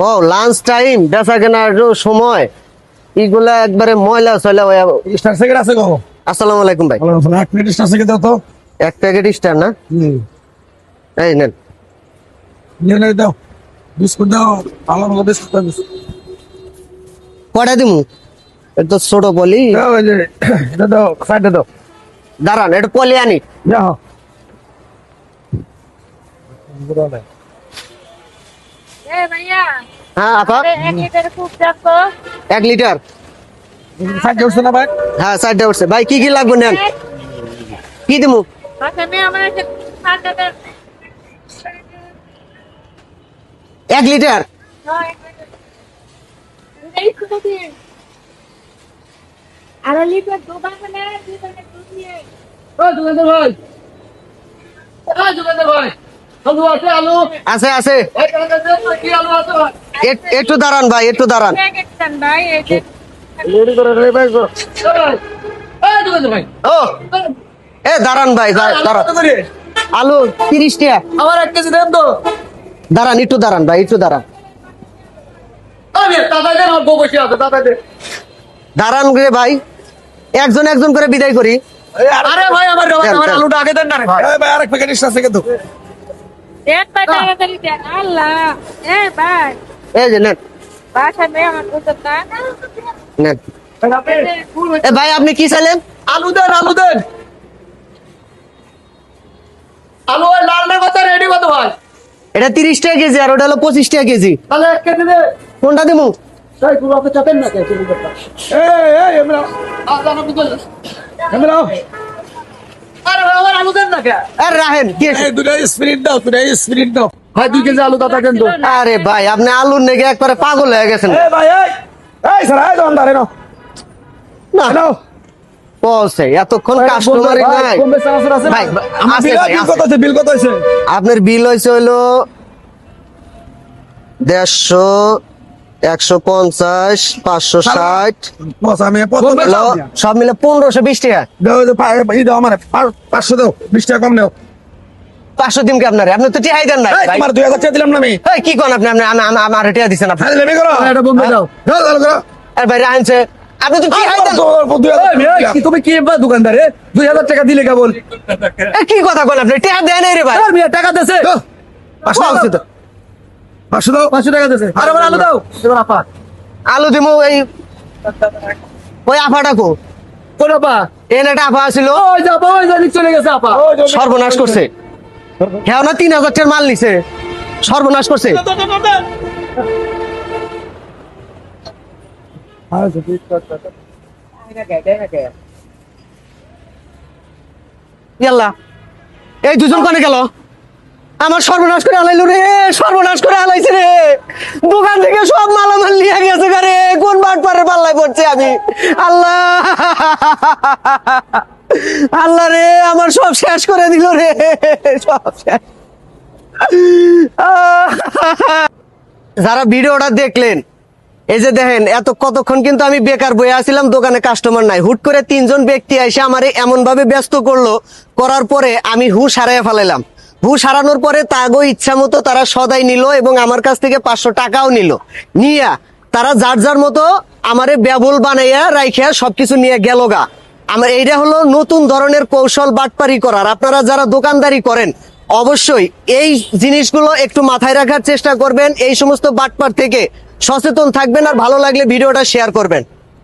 ও lunch time বেচা কেনার সময় এগুলা একবারে ময়লা সয়লা হয়ে। স্টার সেকেন্ড আছে গো। আসসালামু আলাইকুম ভাই। এক মিনিট স্টার সেকেন্ড দাও তো। এক প্যাকেট স্টার না? এই নেন। নিয়ে দাও বিস্কুট দাও, ভালো ভালো বিস্কুট দাও। কটা দিমু? এটা তো ছোট বলি। দাও এই যে এটা দাও, সাইডে দাও। দাঁড়ান এটা পলি আনি। যাও হ্যাঁ আপা, 1 লিটার খুব দেখো। 1 লিটার। সাইডে উঠছে না ভাই? হ্যাঁ সাইডে উঠছে। ভাই কি কি লাগবে নেন, কি দিমু? আমি আমার একটা ঠান্ডাটা 1 লিটার। আর লিটার দোকান মানে দোকানে দুধ নিয়ে ও দোকানদার ভাই, ও দোকানদার ভাই, আলু আছে আলু? আছে আছে। এই দোকানদার কি আলু আছে ভাই? একটু দাঁড়ান ভাই, একটু দাঁড়ান। প্যাকেট দেন ভাই। এই যে রেডি করে রে ভাই করো। এই দোকানদার ভাই, ও এ দাঁড়ান ভাই, দাঁড়ান। কত করে? আলু 30 টাকা। আমার 1 কেজি দেন তো। দাঁড়ান একটু দাঁড়ান ভাই, একটু দাঁড়ান। আমি দাদা দেন, আর বউ বসে আছে, দাদা দেন। দাঁড়ান রে ভাই, একজন একজন করে বিদায় করি। আরে ভাই আমার দেন, দেন। আলুটা আগে দেন না রে ভাই। এই ভাই আরেক প্যাকেট স্টার সেকেন্ড দাও। এক পাতা তাড়াতাড়ি দেন। আল্লাহ এ ভাই এই যে নেন বাসা মে আমার দুধ না নেন। এ ভাই আপনি কি চাইলেন? আলু দেন, আলু দেন। আলু ওই লাল না কত রেডি কত ভাই? এটা 30 টাকা কেজি আর ওটা হলো 25 টাকা কেজি। তাহলে 1 কেজি দে। কোনটা দিমু? এই পুরো আপনি চাপেন না কে তুমি কথা। এই আমরা আজানো বুঝল। আমরা আরে ভাই আমার আলু দেন না কে? আর রাহেন কি আছে? এই দুটো স্পিরিট দাও, দুটো স্পিরিট দাও। ভাই 2 কেজি আলু দাদা দেন তো। আরে ভাই আপনি আলুর নেগে একবারে পাগল হয়ে গেছেন। এই ভাই এই স্যার এই দোকানদার এনো। না নাও। পৌঁছে এতক্ষণ কাস্টমারই নাই। কম বেশি আছে ভাই, আমার আছে বিল ভাই, বিল আছে। কত আছে? বিল কত আছে? আপনার বিল হয়েছে হইলো 150, 150, 560, বস আমি হলো সব মিলে 1520 টাকা। দাও দাও আমার 500 দাও, 20 টাকা কম নাও। 500 দিন কি আপনারে? আপনি তো টিহাই দেন না এই ভাই। তোমার 2000 টাকা দিলাম না আমি। এই কি কোন আপনি? আমার টিহা দিছেন আপনি। হ্যাঁ লেবে করো। এটা বন্ধ দাও। দাও দাও করো। আর ভাই রাহেনছে আপনি তো টিহাই দেন। কি তুমি কি বা দোকানদারে 2000 টাকা দিলে কেবল? এ কি কথা কোন আপনি? টিহা দেন রে ভাই। আর মিয়া টাকা দেছে। 500 দাও। 500 দাও। 500 টাকা দেছে। আর আমার আলু দাও। তোমার আপা। আলু দিমু এই ওই আফাটা কো? কোন আপা? এনেটা আফা ছিল, ওই যা ওই যা চলে গেছে আপা। সর্বনাশ করছে। হ্যাঁ না 3000 টাকার মাল নিছে, সর্বনাশ করছে। ইয়াল্লা এই দুজন কোনে গেল? আমার সর্বনাশ করে আলাইলো রে, সর্বনাশ করে আলাইছে রে। দোকান থেকে সব মালামাল নিয়ে গেছে গারে। কোন বাটপারের পাল্লায় পড়ছে আমি? আল্লাহ আল্লাহ রে, আমার সব শেষ করে দিল রে, সব শেষ। যারা ভিডিওটা দেখলেন, এই যে দেখেন এত কতক্ষণ কিন্তু আমি বেকার বয়ে আসছিলাম, দোকানে কাস্টমার নাই। হুট করে 3 জন ব্যক্তি এসে আমারে এমন ভাবে ব্যস্ত করলো, করার পরে আমি হুশ হারাইয়া ফেলাইলাম। হুশ হারানোর পরে তাগো ইচ্ছা মতো তারা সদাই নিল এবং আমার কাছ থেকে 500 টাকাও নিল। নিয়া তারা যার যার মতো আমারে ব্যবল বানাইয়া রাইখিয়া সবকিছু নিয়ে গেল গা। আমার এইটা হলো নতুন ধরনের কৌশল বাটপারি করার। আপনারা যারা দোকানদারি করেন অবশ্যই এই জিনিসগুলো একটু মাথায় রাখার চেষ্টা করবেন। এই সমস্ত বাটপার থেকে সচেতন থাকবেন। আর ভালো লাগলে ভিডিওটা শেয়ার করবেন।